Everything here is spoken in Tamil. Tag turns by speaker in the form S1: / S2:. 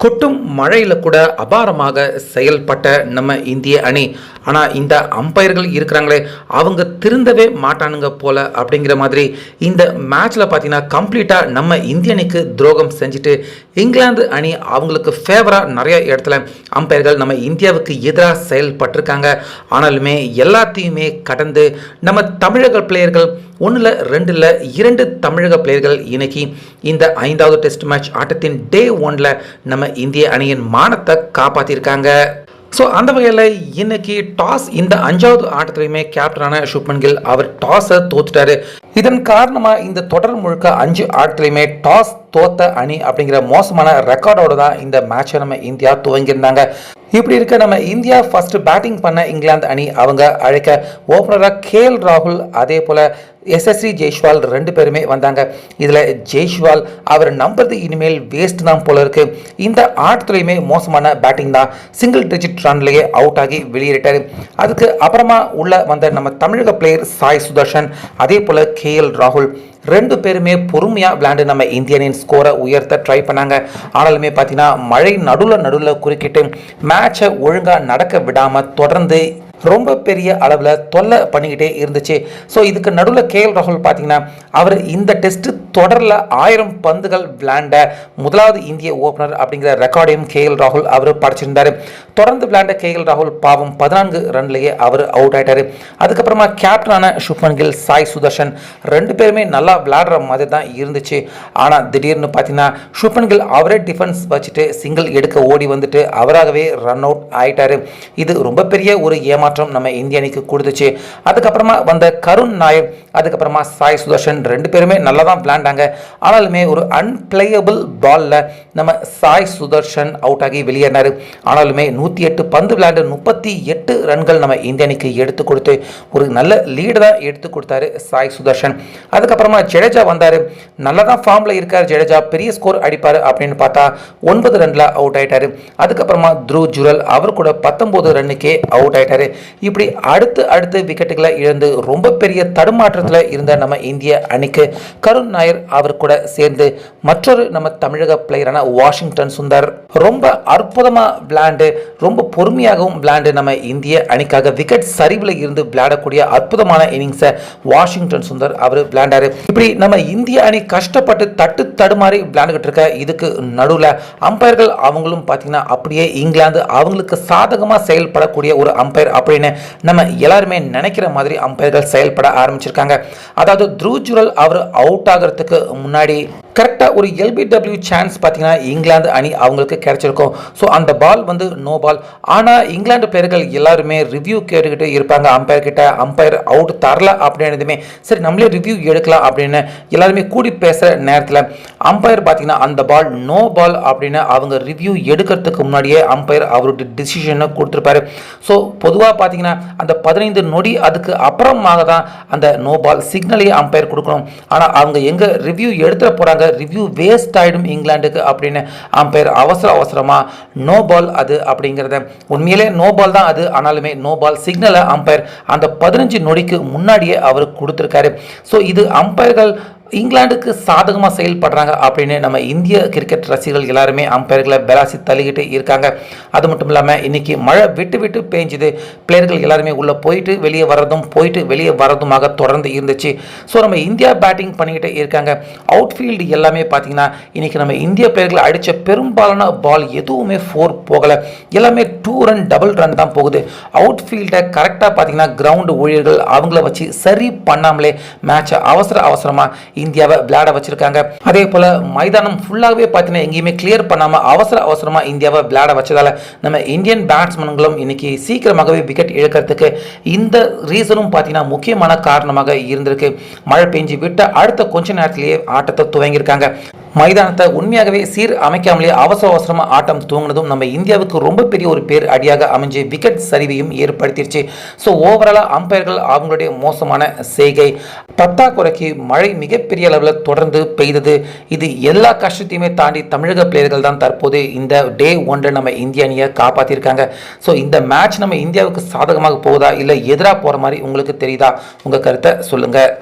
S1: கொட்டும் மழையில கூட அபாரமாக செயல்பட்ட நம்ம இந்திய அணி. ஆனால் இந்த அம்பையர்கள் இருக்கிறாங்களே, அவங்க திருந்தவே மாட்டானுங்க போல அப்படிங்கிற மாதிரி இந்த மேட்ச்சில் பார்த்தீங்கன்னா கம்ப்ளீட்டாக நம்ம இந்திய அணிக்கு துரோகம் செஞ்சுட்டு இங்கிலாந்து அணி அவங்களுக்கு ஃபேவராக நிறைய இடத்துல அம்பையர்கள் நம்ம இந்தியாவுக்கு எதிராக செயல்பட்டிருக்காங்க. ஆனாலுமே எல்லாத்தையுமே கடந்து நம்ம தமிழக பிளேயர்கள் ஒன்றில் 2 2 தமிழக பிளேயர்கள் இன்னைக்கு இந்த 5வது டெஸ்ட் மேட்ச் ஆட்டத்தின் டே 1ல் நம்ம இந்திய அணியின் மானத்தை காப்பாற்றிருக்காங்க. ஸோ அந்த வகையில் இன்னைக்கு டாஸ் இந்த 5வது ஆட்டத்திலையுமே கேப்டனான சுப்மன் கில் அவர் டாஸை தோத்துட்டாரு. இதன் காரணமாக இந்த தொடர் முழுக்க 5 ஆட்டத்திலையுமே டாஸ் தோத்த அணி அப்படிங்கிற மோசமான ரெக்கார்டோடு தான் இந்த மேட்சை நம்ம இந்தியா துவங்கியிருந்தாங்க. இப்படி இருக்க நம்ம இந்தியா ஃபர்ஸ்ட் பேட்டிங் பண்ண இங்கிலாந்து அணி அவங்க அழைக்க ஓப்பனராக KL ராகுல் அதே போல் SSV ஜெய்ஸ்வால் 2 பேருமே வந்தாங்க. இதில் ஜெய்ஸ்வால் அவர் நம்புறது இனிமேல் வேஸ்ட் தான் போல இருக்கு. இந்த ஆட்டத்துலையுமே மோசமான பேட்டிங் தான், சிங்கிள் டிஜிட் ரன்லேயே அவுட் ஆகி வெளியேறிட்டார். அதுக்கு அப்புறமா உள்ள வந்த நம்ம தமிழக பிளேயர் சாய் சுதர்ஷன் அதே போல் KL ராகுல் 2 பேருமே பொறுமையாக விளையாண்டு நம்ம இந்தியனின் ஸ்கோரை உயர்த்த ட்ரை பண்ணாங்க. ஆனாலுமே பார்த்தீங்கன்னா மழை நடுவில் குறுக்கிட்டு மேட்சை ஒழுங்காக நடக்க விடாமல் தொடர்ந்து ரொம்ப பெரிய அளவில் தொல்லை பண்ணிக்கிட்டே இருந்துச்சு. ஸோ இதுக்கு நடுவில் KL ராகுல் பார்த்தீங்கன்னா அவர் இந்த டெஸ்ட் தொடரில் 1000 பந்துகள் விளையாண்ட முதலாவது இந்திய ஓப்பனர் அப்படிங்கிற ரெக்கார்டையும் KL ராகுல் அவர் படைச்சிருந்தார். தொடர்ந்து விளையாண்ட KL ராகுல் பாவம் 14 ரன்லேயே அவர் அவுட் ஆயிட்டார். அதுக்கப்புறமா கேப்டனான சுப்மன் கில் சாய் சுதர்ஷன் 2 பேருமே நல்லா விளையாடுற மாதிரி தான் இருந்துச்சு. ஆனால் திடீர்னு பார்த்தீங்கன்னா சுப்மன் கில் அவரே டிஃபென்ஸ் வச்சுட்டு சிங்கிள் எடுக்க ஓடி வந்துட்டு அவராகவே ரன் அவுட் ஆயிட்டார். இது ரொம்ப பெரிய ஒரு ஏமாற்றம் நம்ம இந்திய அணிக்கு கொடுத்துச்சு. அதுக்கப்புறமா வந்த கருண் நாயர் அதுக்கப்புறமா சாய் சுதர்ஷன் 2 பேருமே நல்லா தான் விளையாண்டாங்க. ஆனாலுமே ஒரு அன்பிளேயபிள் பால்ல நம்ம சாய் சுதர்ஷன் அவுட் ஆகி வெளியேறினார். ஆனாலுமே 108 பந்து விளையாண்டு 38 ரன்கள் நம்ம இந்திய அணிக்கு எடுத்து கொடுத்து ஒரு நல்ல லீடு தான் எடுத்து கொடுத்தாரு சாய் சுதர்ஷன். அதுக்கப்புறமா ஜடேஜா வந்தார். நல்லா தான் ஃபார்மில் இருக்கார் ஜடேஜா, பெரிய ஸ்கோர் அடிப்பார் அப்படின்னு பார்த்தா 9 ரன்ல அவுட் ஆயிட்டாரு. அதுக்கப்புறமா த்ருவ் ஜுரல் அவர் கூட 19 ரன்னுக்கே அவுட் ஆயிட்டாரு. இப்படி அடுத்து விக்கெட்டுகளை இழந்து ரொம்ப பெரிய தடுமாற்றத்தில் இருந்த நம்ம இந்திய அணிக்கு கருண் நாயர் அவர் கூட சேர்ந்து மற்றொரு நம்ம தமிழக பிளேயரான வாஷிங்டன் சுந்தர் ரொம்ப அற்புதமாக விளையாண்டு ரொம்ப பொறுமையாகவும் விளையாண்டு நம்ம இந்திய அணிக்காக விக்கெட் சரிவில் இருந்து விளையாடக்கூடிய அற்புதமான இன்னிங்ஸை வாஷிங்டன் சுந்தர் அவர் விளையாண்டாரு. இப்படி நம்ம இந்திய அணி கஷ்டப்பட்டு தடுமாறி விளையாண்டுகிட்டு இருக்க இதுக்கு நடுவில் அம்பையர்கள் அவங்களும் பார்த்தீங்கன்னா அப்படியே இங்கிலாந்து அவங்களுக்கு சாதகமாக செயல்படக்கூடிய ஒரு அம்பையர் அப்படின்னு நம்ம எல்லாருமே நினைக்கிற மாதிரி அம்பையர்கள் செயல்பட ஆரம்பிச்சிருக்காங்க. அதாவது த்ருவ் ஜுரல் அவர் அவுட் ஆகிறதுக்கு முன்னாடி கரெக்டாக ஒரு LBW சான்ஸ் பார்த்தீங்கன்னா இங்கிலாந்து அணி அவங்களுக்கு கிடைச்சிருக்கும். ஸோ அந்த பால் வந்து நோ பால். ஆனால் இங்கிலாந்து பிளேயர்கள் எல்லாருமே ரிவ்யூ கேட்டுக்கிட்டு இருப்பாங்க அம்பையர் கிட்ட. அம்பையர் அவுட் தரல அப்படின்னதுமே சரி நம்மளே ரிவ்யூ எடுக்கலாம் அப்படின்னு எல்லாருமே கூடி பேசுகிற நேரத்தில் அம்பையர் பார்த்தீங்கன்னா அந்த பால் நோ பால் அப்படின்னு அவங்க ரிவ்யூ எடுக்கிறதுக்கு முன்னாடியே அம்பையர் அவருடைய டிசிஷனை கொடுத்துருப்பாரு. ஸோ பொதுவாக பார்த்தீங்கன்னா அந்த 15 நொடி அதுக்கு அப்புறமாக தான் அந்த நோ பால் சிக்னலையே அம்பையர் கொடுக்கணும். ஆனால் அவங்க எங்கே ரிவ்யூ எடுத்துட போகிறாங்க, ரிவ்யூ வேஸ்ட் ஆகிடும் இங்கிலாந்துக்கு அப்படின்னு அம்பையர் அவசரமாக நோ பால் அது அப்படிங்கிறத உண்மையிலே நோ பால் தான் அது. ஆனாலுமே நோ பால் சிக்னலை அம்பையர் அந்த 15 நொடிக்கு முன்னாடியே அவர் கொடுத்துருக்காரு. ஸோ இது அம்பையர்கள் இங்கிலாந்துக்கு சாதகமாக செயல்படுறாங்க அப்படின்னு நம்ம இந்திய கிரிக்கெட் ரசிகர்கள் எல்லாருமே அம்பையர்களை பெலாசி தள்ளிக்கிட்டு இருக்காங்க. அது மட்டும் இல்லாமல் இன்னைக்கு மழை விட்டு பேஞ்சுது. பிளேயர்கள் எல்லாருமே உள்ளே போயிட்டு வெளியே வரதுமாக தொடர்ந்து இருந்துச்சு. ஸோ நம்ம இந்தியா பேட்டிங் பண்ணிக்கிட்டே இருக்காங்க. அவுட்ஃபீல்டு எல்லாமே பார்த்தீங்கன்னா இன்னைக்கு நம்ம இந்திய பிளேயர்கள் அடித்த பெரும்பாலான பால் எதுவுமே 4 போகலை, எல்லாமே 2 ரன் டபுள் ரன் தான் போகுது. அவுட்ஃபீல்டை கரெக்டாக பார்த்தீங்கன்னா கிரவுண்டு ஊழியர்கள் அவங்கள வச்சு சரி பண்ணாமலே மேட்சை அவசரமாக இந்தியாவை விளையாட வச்சிருக்காங்க. அதே போல மைதானம் ஃபுல்லாகவே பார்த்தீங்கன்னா எங்கேயுமே கிளியர் பண்ணாமல் அவசரமாக இந்தியாவை விளையாட வச்சதால நம்ம இந்தியன் பேட்ஸ்மேன்களும் இன்னைக்கு சீக்கிரமாகவே விக்கெட் இழக்கிறதுக்கு இந்த ரீசனும் பார்த்தீங்கன்னா முக்கியமான காரணமாக இருந்திருக்கு. மழை பெஞ்சு விட்ட அடுத்த கொஞ்ச நேரத்திலேயே ஆட்டத்தை துவங்கியிருக்காங்க. மைதானத்தை உண்மையாகவே சீர் அமைக்காமலே அவசரமாக ஆட்டம் தூங்கினதும் நம்ம இந்தியாவுக்கு ரொம்ப பெரிய ஒரு பேர் அடியாக அமைஞ்சு விக்கெட் சரிவையும் ஏற்படுத்திடுச்சு. ஸோ ஓவராலாக அம்பையர்கள் அவங்களுடைய மோசமான செய்கை பத்தாக்குறைக்கு மழை மிகப்பெரிய அளவில் தொடர்ந்து பெய்தது. இது எல்லா கஷ்டத்தையுமே தாண்டி தமிழக பிளேயர்கள் தான் தற்போது இந்த டே 1 நம்ம இந்திய அணியை காப்பாற்றிருக்காங்க. ஸோ இந்த மேட்ச் நம்ம இந்தியாவுக்கு சாதகமாக போகுதா இல்லை எதிராக போகிற மாதிரி உங்களுக்கு தெரியுதா? உங்கள் கருத்தை சொல்லுங்கள்.